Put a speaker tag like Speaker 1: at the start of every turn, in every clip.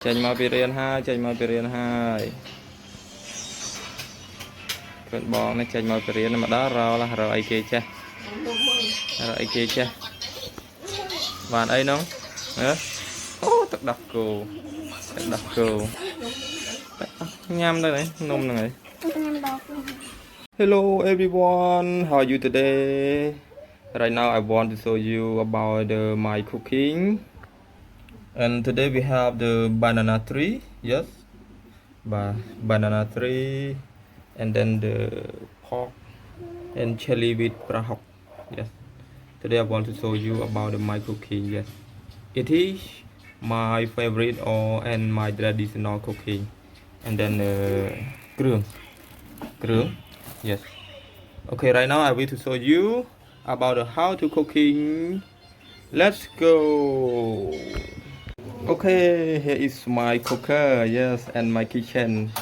Speaker 1: chạy mau bị riêng hai chạy mau bị riêng hai cơn bóng này chạy mau bị riêng mà đó rồi ai kia cha rồi ai kia cha và đây nó tật đập cô nhâm đây này nôm này. Hello everyone, how are you today? Right now I want to show you about my cooking. And today we have the banana tree, yes, banana tree, and then the pork and chili with prahok, yes. Today I want to show you about my cooking, yes. It is my favorite and my traditional cooking. And then krương, yes. Okay, right now I will to show you about how to cooking. Let's go. Okay, here is my cooker, yes, and my kitchen.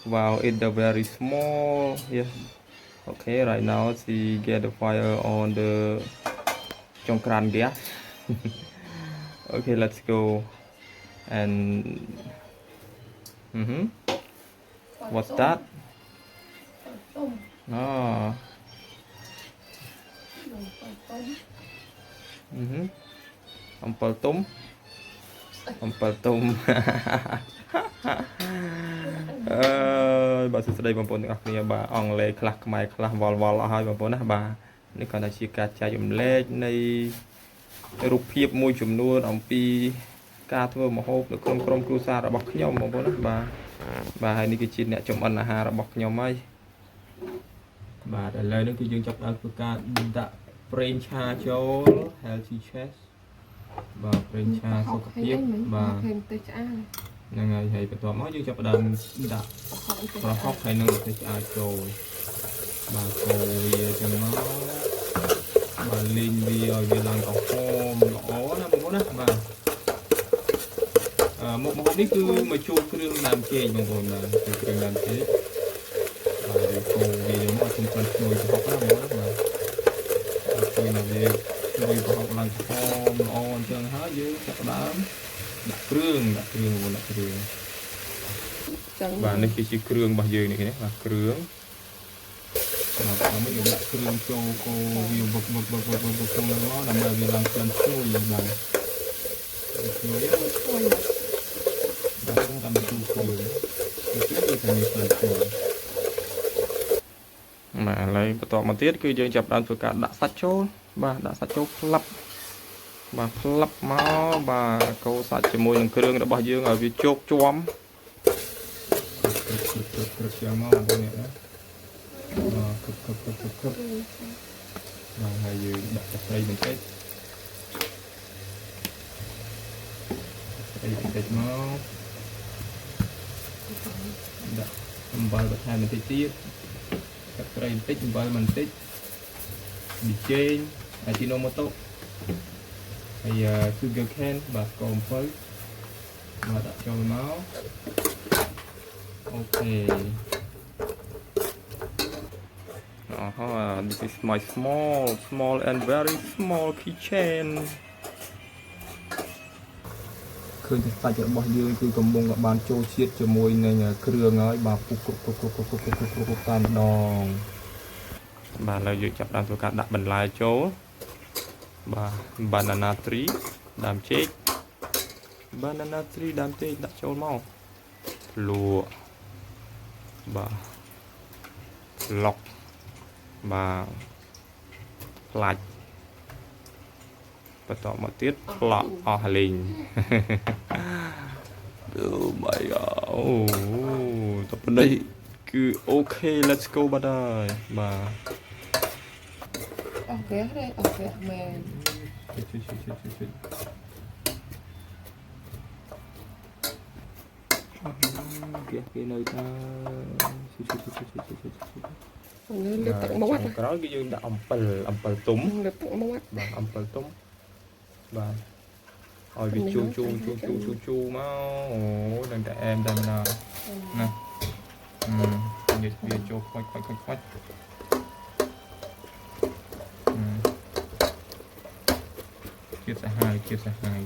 Speaker 1: Wow, it's a very small, yes. Okay, right now she get the fire on the Chongkran gas. Okay, let's go. And what's that? Oh. Ampel tum. Bà sự đây bằng bốn ngọc này bà ong lê khắc mày khắc vol hơi bằng bốn bàនេះគាត់ថាជាការចែករំលែកនៃរូបភាពមួយចំនួនអំពីការធ្វើម្ហូបនៅក្នុងក្រុមគ្រួសាររបស់ខ្ញុំបងប្អូនណាបាទហើយនេះគឺជាអ្នកចម្អិនអាហាររបស់ខ្ញុំហើយបាទឥឡូវនេះគឺយើងចាប់ផ្ដើមធ្វើការដាក់ប្រេងឆាចូល healthy chest បាទប្រេងឆាសុខភាពបាទហ្នឹងហើយបន្ទាប់មកយើងចាប់ផ្ដើមដាក់ប្រហុកហើយនឹងទៅឆ្អើចូលបាទកូរវាចឹងមកបាទលីងវាឲ្យវាឡើងក្រហមល្អណាបងប្អូនណាបាទមុខម្ហូបនេះគឺមកជួបគ្រឿងដើមចេកបងប្អូនបាទគឺគ្រឿងដើមចេកបាទយើងកូរវាមកជិះប៉ុនឈ្ងុយប្រហុកណាបងប្អូនណាបាទជួយឲ្យវាឈ្ងុយប្រហុកឡើងក្រហមល្អអញ្ចឹងហើយយើងចាប់ផ្ដើមដាក់គ្រឿងបងប្អូនដាក់គ្រឿងបាទនេះគឺជាគ្រឿងរបស់យើងនេះណាបាទគ្រឿងបាទមកយើងដាក់គ្រឿងចូលកូរវាវឹកក្នុងនោះមកដើម្បីវាឡើងក្លិនឈ្ងុយបាទឈ្ងុយបាទតាមទៅគ្រឿងវាតែមានក្លិនឈ្ងុយបាទឥឡូវបន្តមកទៀតគឺយើងចាប់ដើមធ្វើការដាក់សាច់ចូលបាទដាក់សាច់ចូលផ្លាប់បាទផ្លាប់មកបាទកូរសាច់ជាមួយនឹងគ្រឿងរបស់យើងឲ្យវាជោគជាំព្រឹកយ៉ាងមកបងប្អូនណាគ្រប់បាទហើយយើងដាក់ទឹកត្រីបន្តិចមកដាក់អំបិលបន្ថែមបន្តិចទៀតទឹកត្រីបន្តិចអំបិលបន្តិចប៊ីចេងអាជីណូម៉ូតូហើយ sugar cane បាទស្ករអំពៅមកដាក់ចូលមកអូខេthis is my small and very small kitchen ឃើញសាច់របស់យើងគឺកំពុងបានចូលជាតិជាមួយនឹងគ្រឿងហើយបាទពុកតាមដងបាទឥឡូវយើងចាប់ដើមធ្វើការដាក់បន្លែចូលបាទ banana tree ដើមចេក banana tree ដើមចេកដាក់ចូលមកលក់បាទឡុកបាទផ្លាច់បន្តមកទៀតផ្លក់អស់លីងអូmy god អូតប៉ុណ្ណេះគឺអូខេ let's go បាត់ហើយបាទអស់វះទេអស់វះមែនគេនៅថាលើទឹកមាត់ក្រោយគឺយើងដាក់អំពិលទុំលើទឹកមាត់បាទអំពិលទុំបាទឲ្យវាជូរមកអូដឹងតែអែមតែម្ដងណានិយាយវាចូលខ្វាច់ជាសាហាវ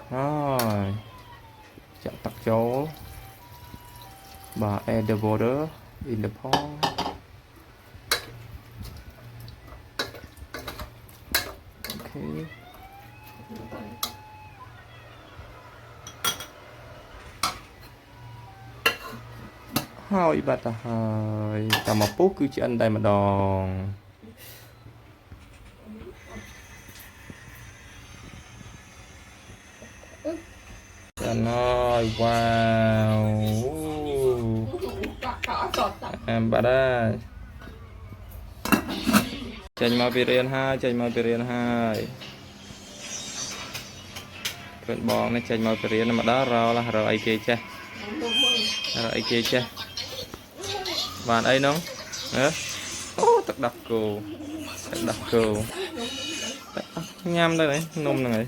Speaker 1: rồi chạm tắt chỗ bà add the water in the pot okay hỏi bà ta hỏi ta mà phút cứ chân đây mà đòn chân ơi wow em bà đây chanh mau bị riêng hai chanh mau bị riêng hai cơn bong này chanh mau bị riêng mà đó rồi ai kia cha rồi ai kia cha và đây nó tật đập cô nhâm đây này nôm này